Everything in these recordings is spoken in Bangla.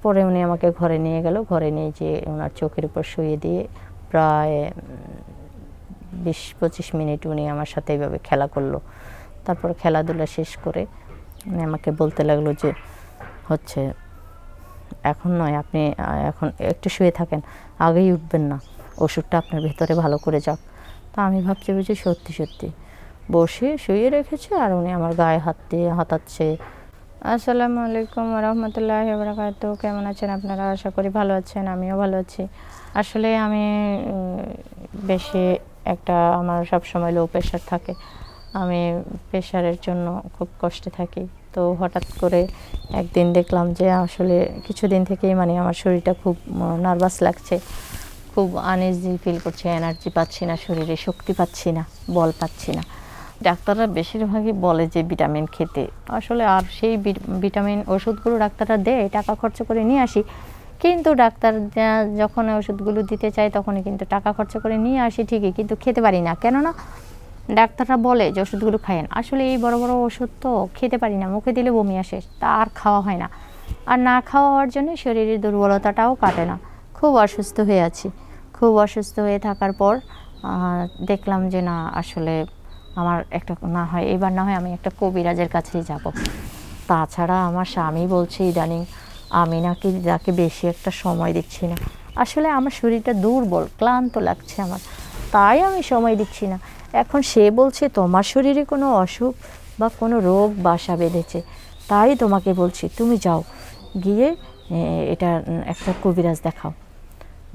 পরে উনি আমাকে ঘরে নিয়ে গেল, ঘরে নিয়ে যেয়ে ওনার চোখের উপর শুইয়ে দিয়ে প্রায় 20-25 মিনিট উনি আমার সাথে এইভাবে খেলা করলো। তারপর খেলাধুলা শেষ করে উনি আমাকে বলতে লাগলো যে হচ্ছে এখন নয়, আপনি এখন একটু শুয়ে থাকেন, আগেই উঠবেন না, ওষুধটা আপনার ভেতরে ভালো করে যাক। তা আমি ভাবছি যে সত্যি সত্যি বসে শুয়ে রেখেছে আর উনি আমার গায়ে হাত দিয়ে হাতাচ্ছে। আসসালামু আলাইকুম রহমতুল্লাহি বারাকাতু। কেমন আছেন আপনারা? আশা করি ভালো আছেন, আমিও ভালো আছি। আসলে আমি বেশি একটা আমার সবসময় লো প্রেশার থাকে, আমি প্রেশারের জন্য খুব কষ্টে থাকি। তো হঠাৎ করে একদিন দেখলাম যে আসলে কিছুদিন থেকেই মানে আমার শরীরটা খুব নার্ভাস লাগছে, খুব আনইজি ফিল করছি, এনার্জি পাচ্ছি না, শরীরে শক্তি পাচ্ছি না, বল পাচ্ছি না। ডাক্তাররা বেশিরভাগই বলে যে ভিটামিন খেতে, আসলে আর সেই ভিটামিন ওষুধগুলো ডাক্তাররা দেয়, টাকা খরচ করে নিয়ে আসি, কিন্তু ডাক্তার যখন ওষুধগুলো দিতে চায় তখনই কিন্তু টাকা খরচ করে নিয়ে আসি ঠিকই, কিন্তু খেতে পারি না। কেননা ডাক্তাররা বলে যে ওষুধগুলো খায়েন, আসলে এই বড় বড় ওষুধ তো খেতে পারি না, মুখে দিলে বমি আসে, তা আর খাওয়া হয় না। আর না খাওয়া হওয়ার জন্য শরীরের দুর্বলতাটাও কাটে না, খুব অসুস্থ হয়ে আছি। খুব অসুস্থ হয়ে থাকার পর দেখলাম যে না, আসলে আমার একটা না হয় এবার না হয় আমি একটা কবিরাজের কাছেই যাব। তাছাড়া আমার স্বামী বলছে ইদানিং আমি নাকি যাকে বেশি একটা সময় দিচ্ছি না। আসলে আমার শরীরটা দুর্বল, ক্লান্ত লাগছে আমার, তাই আমি সময় দিচ্ছি না। এখন সে বলছে তোমার শরীরে কোনো অসুখ বা কোনো রোগ বাসা বেঁধেছে, তাই তোমাকে বলছি তুমি যাও, গিয়ে এটা একটা কবিরাজ দেখাও,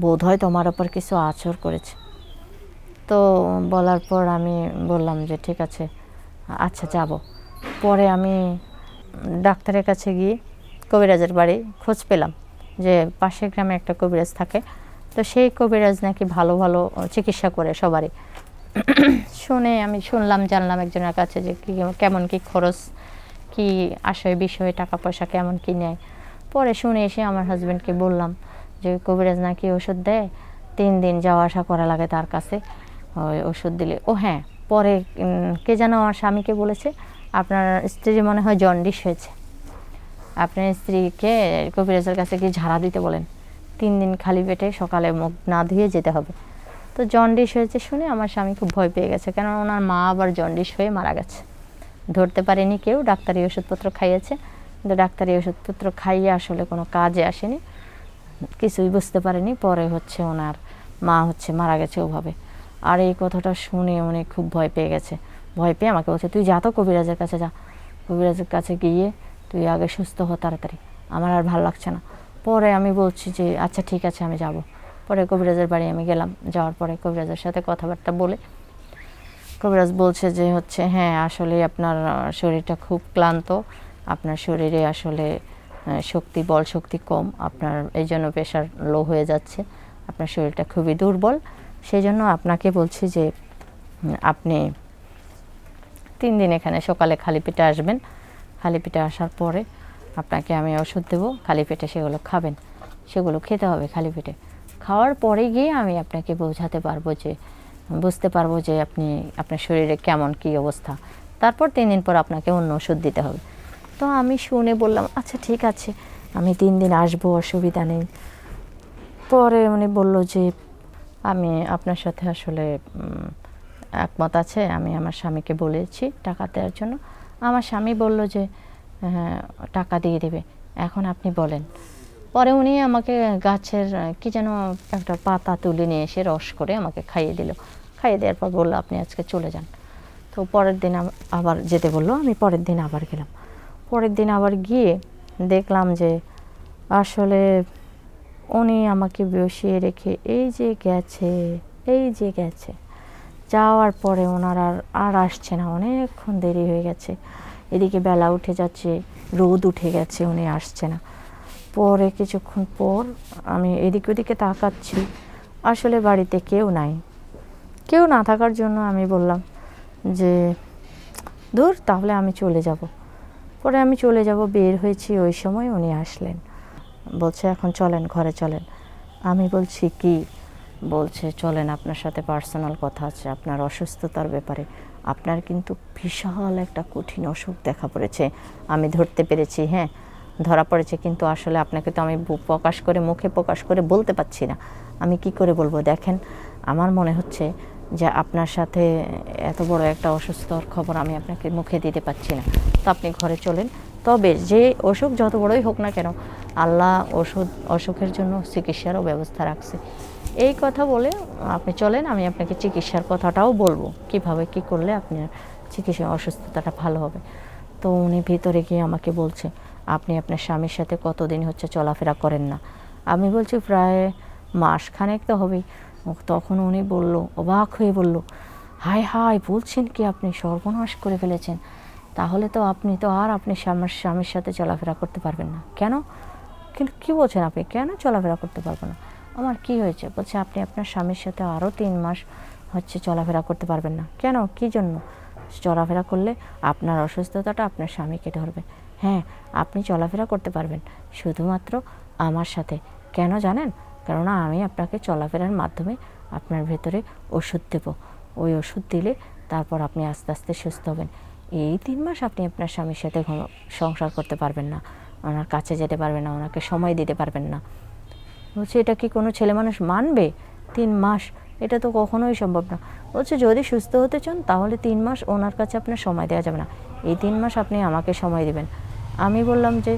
বোধ হয় তোমার ওপর কিছু আছর করেছে। তো বলার পর আমি বললাম যে ঠিক আছে, আচ্ছা যাব। পরে আমি ডাক্তারের কাছে গিয়ে কবিরাজের বাড়ি খোঁজ পেলাম যে পাশের গ্রামে একটা কবিরাজ থাকে, তো সেই কবিরাজ নাকি ভালো ভালো চিকিৎসা করে সবারই। শুনে আমি শুনলাম, জানলাম একজনের কাছে যে কেমন কি খরচ, কি আশয় বিষয়ে টাকা পয়সা কেমন কি নেয়। পরে শুনে এসে আমার হাজব্যান্ডকে বললাম যে কবিরাজ নাকি ওষুধ দেয়, 3 দিন যাওয়া আসা করা লাগে তার কাছে ওই ওষুধ দিলে। ও হ্যাঁ, পরে কে যেন আমার স্বামীকে বলেছে আপনার স্ত্রী মনে হয় জন্ডিস হয়েছে, আপনার স্ত্রীকে কবিরাজের কাছে গিয়ে ঝাড়া দিতে বলেন, 3 দিন খালি পেটে সকালে মুখ না ধুয়ে যেতে হবে। তো জন্ডিস হয়েছে শুনে আমার স্বামী খুব ভয় পেয়ে গেছে, কেন ওনার মা আবার জন্ডিস হয়ে মারা গেছে, ধরতে পারেনি কেউ, ডাক্তারি ওষুধপত্র খাইয়েছে, কিন্তু ডাক্তারি ওষুধপত্র খাইয়ে আসলে কোনো কাজে আসেনি, কিছুই বুঝতে পারেনি। পরে হচ্ছে ওনার মা হচ্ছে মারা গেছে ওভাবে। আর এই কথাটা শুনে উনি খুব ভয় পেয়ে গেছে, ভয় পেয়ে আমাকে বলছে তুই যা তো কবিরাজের কাছে যা, কবিরাজের কাছে গিয়ে তুই আগে সুস্থ হ তাড়াতাড়ি, আমার আর ভালো লাগছে না। পরে আমি বলছি যে আচ্ছা ঠিক আছে আমি যাব। পরে কবিরাজের বাড়ি আমি গেলাম, যাওয়ার পরে কবিরাজের সাথে কথাবার্তা বলে কবিরাজ বলছে যে হচ্ছে হ্যাঁ আসলে আপনার শরীরটা খুব ক্লান্ত, আপনার শরীরে আসলে শক্তি, বল শক্তি কম, আপনার এই জন্য প্রেশার লো হয়ে যাচ্ছে, আপনার শরীরটা খুবই দুর্বল, সেই জন্য আপনাকে বলছি যে আপনি 3 দিন এখানে সকালে খালি পেটে আসবেন, খালি পেটে আসার পরে আপনাকে আমি ওষুধ দেবো, খালি পেটে সেগুলো খাবেন, সেগুলো খেতে হবে খালি পেটে। খাওয়ার পরে গিয়ে আমি আপনাকে বোঝাতে পারবো যে বুঝতে পারবো যে আপনি আপনার শরীরে কেমন কী অবস্থা, তারপর 3 দিন পর আপনাকে অন্য ওষুধ দিতে হবে। তো আমি শুনে বললাম আচ্ছা ঠিক আছে আমি 3 দিন আসবো, অসুবিধা নেই। পরে উনি বলল যে আমি আপনার সাথে আসলে একমত আছে, আমি আমার স্বামীকে বলেছি টাকা দেওয়ার জন্য। আমার স্বামী বলল যে টাকা দিয়ে দেবে, এখন আপনি বলেন। পরে উনি আমাকে গাছের কি যেন একটা পাতা তুলে নিয়ে এসে রস করে আমাকে খাইয়ে দিল, খাইয়ে দেওয়ার পর বললো আপনি আজকে চলে যান। তো পরের দিন আবার যেতে বললো, আমি পরের দিন আবার গেলাম। পরের দিন আবার গিয়ে দেখলাম যে আসলে উনি আমাকে বসিয়ে রেখে এই যে গেছে, এই যে গেছে, যাওয়ার পরে ওনার আর আসছে না, অনেকক্ষণ দেরি হয়ে গেছে, এদিকে বেলা উঠে যাচ্ছে, রোদ উঠে গেছে, উনি আসছে না। পরে কিছুক্ষণ পর আমি এদিক ওদিকে তাকাচ্ছি, আসলে বাড়িতে কেউ নাই। কেউ না থাকার জন্য আমি বললাম যে দূর, তাহলে আমি চলে যাব। পরে আমি চলে যাব, বের হয়েছি, ওই সময় উনি আসলেন, বলছে এখন চলেন ঘরে চলেন। আমি বলছি কি? বলছে চলেন, আপনার সাথে পার্সোনাল কথা আছে, আপনার অসুস্থতার ব্যাপারে। আপনার কিন্তু বিশাল একটা কঠিন অসুখ দেখা পড়েছে, আমি ধরতে পেরেছি। হ্যাঁ, ধরা পড়েছে, কিন্তু আসলে আপনাকে তো আমি প্রকাশ করে মুখে প্রকাশ করে বলতে পারছি না। আমি কি করে বলবো? দেখেন, আমার মনে হচ্ছে যে আপনার সাথে এত বড় একটা অসুস্থর খবর আমি আপনাকে মুখে দিতে পারছি না। তো আপনি ঘরে চলেন। তবে যে অসুখ যত বড়ই হোক না কেন, আল্লাহ অসুখের জন্য চিকিৎসারও ব্যবস্থা রাখছে। এই কথা বলে আপনি চলেন, আমি আপনাকে চিকিৎসার কথাটাও বলবো, কিভাবে কি করলে আপনার চিকিৎসা অসুস্থতাটা ভালো হবে। তো উনি ভিতরে গিয়ে আমাকে বলছে, আপনি আপনার স্বামীর সাথে কতদিন হচ্ছে চলাফেরা করেন না? আমি বলছি প্রায় মাসখানেক তো হবেই। তখন উনি বলল, অবাক হয়ে বলল, হায় হায়, বলছেন কি আপনি? সর্বনাশ করে ফেলেছেন। তাহলে তো আপনি তো আর আপনি স্বামীর সাথে চলাফেরা করতে পারবেন না। কেন? কিন্তু কী বলছেন আপনি? কেন চলাফেরা করতে পারবো না? আমার কি হয়েছে? বলছে আপনি আপনার স্বামীর সাথে আরও 3 মাস হচ্ছে চলাফেরা করতে পারবেন না। কেন? কী জন্য? চলাফেরা করলে আপনার অসুস্থতাটা আপনার স্বামীকে ধরবে। হ্যাঁ, আপনি চলাফেরা করতে পারবেন শুধুমাত্র আমার সাথে। কেন জানেন? কেননা আমি আপনাকে চলাফেরার মাধ্যমে আপনার ভেতরে ওষুধ দেব। ওই ওষুধ দিলে তারপর আপনি আস্তে আস্তে সুস্থ হবেন। এই 3 মাস আপনি আপনার স্বামীর সাথে সংসার করতে পারবেন না, ওনার কাছে যেতে পারবেন না, ওনাকে সময় দিতে পারবেন না। বলছে এটা কি কোনো ছেলে মানুষ মানবে? 3 মাস? এটা তো কখনোই সম্ভব না। বলছে যদি সুস্থ হতে চান তাহলে 3 মাস ওনার কাছে আপনার সময় দেওয়া যাবে না, এই 3 মাস আপনি আমাকে সময় দিবেন। আমি বললাম যে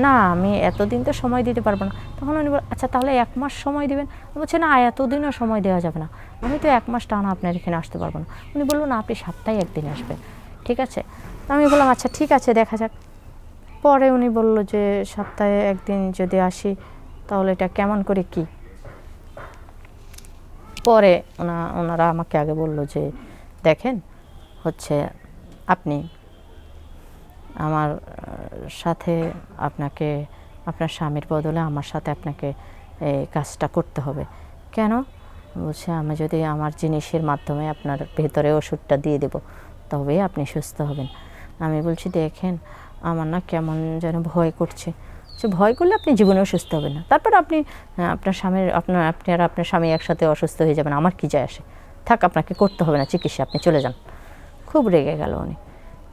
না, আমি এতদিন তো সময় দিতে পারবো না। তখন উনি বল, আচ্ছা তাহলে 1 মাস সময় দিবেন? বলছে না, এতদিনও সময় দেওয়া যাবে না, আমি তো 1 মাস টানা আপনার এখানে আসতে পারবো না। উনি বললো না, আপনি সপ্তাহে 1 দিন আসবেন, ঠিক আছে? আমি বললাম আচ্ছা ঠিক আছে, দেখা যাক। পরে উনি বলল যে সপ্তাহে 1 দিন যদি আসি তাহলে এটা কেমন করে কি? পরে ওনারা আমাকে আগে বলল যে দেখেন হচ্ছে আপনি আমার সাথে আপনাকে আপনার স্বামীর বদলে আমার সাথে আপনাকে এই কাজটা করতে হবে। কেন? বলছে আমি যদি আমার জিনিসের মাধ্যমে আপনার ভেতরে ওষুধটা দিয়ে দেব তবে আপনি সুস্থ হবেন। আমি বলছি দেখেন, আমার না কেমন যেন ভয় করছে। সে ভয় করলে আপনি জীবনেও সুস্থ হবেন না। তারপর আপনি আপনার স্বামী একসাথে অসুস্থ হয়ে যাবেন, আমার কি যায় আসে? থাক, আপনাকে করতে হবে না চিকিৎসা, আপনি চলে যান। খুব রেগে গেল উনি।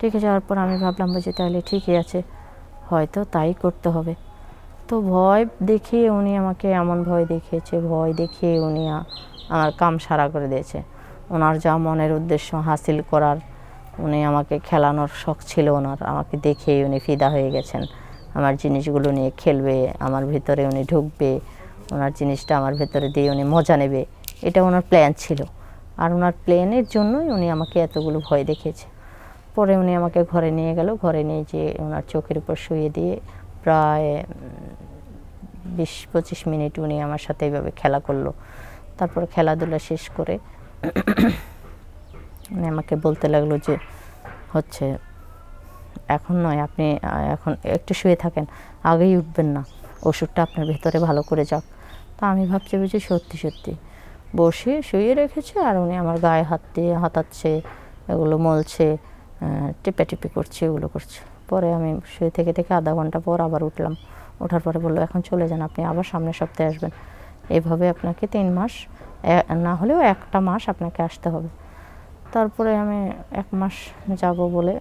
রেগে যাওয়ার পর আমি ভাবলাম যে তাহলে ঠিকই আছে, হয়তো তাই করতে হবে। তো ভয় দেখিয়ে উনি আমাকে এমন ভয় দেখিয়েছে, ভয় দেখিয়ে উনি আমার কাম সারা করে দিয়েছে। ওনার যা মনের উদ্দেশ্য হাসিল করার, উনি আমাকে খেলানোর শখ ছিল ওনার, আমাকে দেখেই উনি ফিদা হয়ে গেছেন। আমার জিনিসগুলো নিয়ে খেলবে, আমার ভিতরে উনি ঢুকবে, ওনার জিনিসটা আমার ভেতরে দিয়ে উনি মজা নেবে, এটা ওনার প্ল্যান ছিল। আর ওনার প্ল্যানের জন্যই উনি আমাকে এতগুলো ভয় দেখিয়েছে। পরে উনি আমাকে ঘরে নিয়ে গেল, ঘরে নিয়ে যেয়ে ওনার চোখের উপর শুয়ে দিয়ে প্রায় 20-25 মিনিট উনি আমার সাথে এইভাবে খেলা করলো। তারপর খেলাধুলা শেষ করে উনি আমাকে বলতে লাগলো যে হচ্ছে এখন নয়, আপনি এখন একটু শুয়ে থাকেন, আগেই উঠবেন না, ওষুধটা আপনার ভেতরে ভালো করে যাক। তা আমি ভাবছি বুঝি সত্যি সত্যি বসে শুয়ে রেখেছে, আর উনি আমার গায়ে হাত দিয়ে হাতাচ্ছে, এগুলো মলছে, টিপে করছে, এগুলো করছে। পরে আমি শুয়ে থেকে আধা ঘন্টা পর আবার উঠলাম। ওঠার পরে বললো এখন চলে যান, আপনি আবার সামনের সপ্তাহে আসবেন। এভাবে আপনাকে 3 মাস, না হলেও 1টা মাস আপনাকে আসতে হবে। তারপরে আমি 1 মাস যাব বলে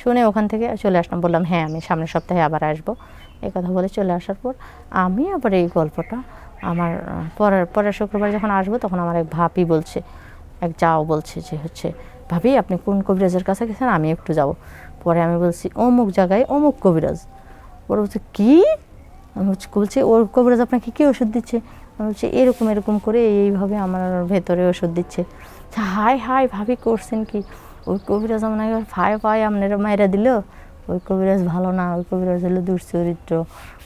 শুনে ওখান থেকে চলে আসলাম। বললাম হ্যাঁ, আমি সামনের সপ্তাহে আবার আসবো। এই কথা বলে চলে আসার পর আমি আবার এই গল্পটা আমার পরের শুক্রবার যখন আসবো তখন আমার এক ভাবি বলছে, এক যাও বলছে যে হচ্ছে ভাবি আপনি কোন কবিরাজের কাছে গেছেন, আমি একটু যাব। পরে আমি বলছি অমুক জায়গায় অমুক কবিরাজ। ওরা বলছে কী? আমি বলছি ওর কবিরাজ আপনাকে কী ওষুধ দিচ্ছে? আমি বলছি এরকম করে এইভাবে আমার ভেতরে ওষুধ দিচ্ছে। হাই হাই ভাবি করছেন কি? ওই কবিরাজ আপনাকে ফায় আপনারা মায়েরা দিল। ওই কবিরাজ ভালো না, ওই কবিরাজ হলো দুশ্চরিত্র,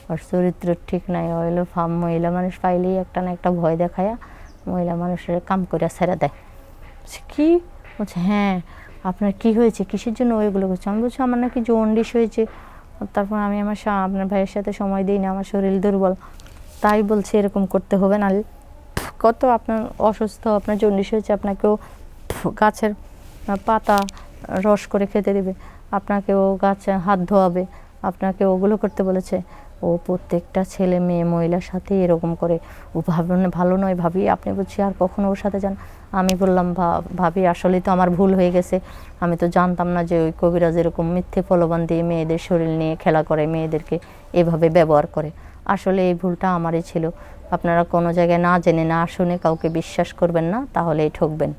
আর চরিত্র ঠিক নাই। হইলো মহিলা মানুষ পাইলেই একটা না একটা ভয় দেখায়া মহিলা মানুষের কাম করে ছেড়ে দেয়। কি? বলছে হ্যাঁ, আপনার কি হয়েছে, কিসের জন্য ওইগুলো করছে? আমি বলছি আমার নাকি জন্ডিস হয়েছে। তারপর আমি আপনার ভাইয়ের সাথে সময় দিই না, আমার শরীর দুর্বল, তাই বলছে এরকম করতে হবে। না কত আপনার অসুস্থ, আপনার জন্ডিস হয়েছে, আপনাকেও গাছের পাতা রস করে খেতে দেবে, আপনাকেও গাছে হাত ধোয়াবে, আপনাকে ওগুলো করতে বলেছে। ও প্রত্যেকটা ছেলে মেয়ে মহিলার সাথে এরকম করে। ও ভালো নয় ভাবি, আপনি বুঝছি আর কখনো ওর সাথে যান। আমি বললাম, ভাবি আসলেই তো আমার ভুল হয়ে গেছে, আমি তো জানতাম না যে ওই কবিরাজ এরকম মিথ্যে প্রলোভন দিয়ে মেয়েদের শরীর নিয়ে খেলা করে, মেয়েদেরকে এভাবে ব্যবহার করে। আসলে এই ভুলটা আমারই ছিল। আপনারা কোনো জায়গায় না জেনে না শুনে কাউকে বিশ্বাস করবেন না, তাহলেই ঠকবেন।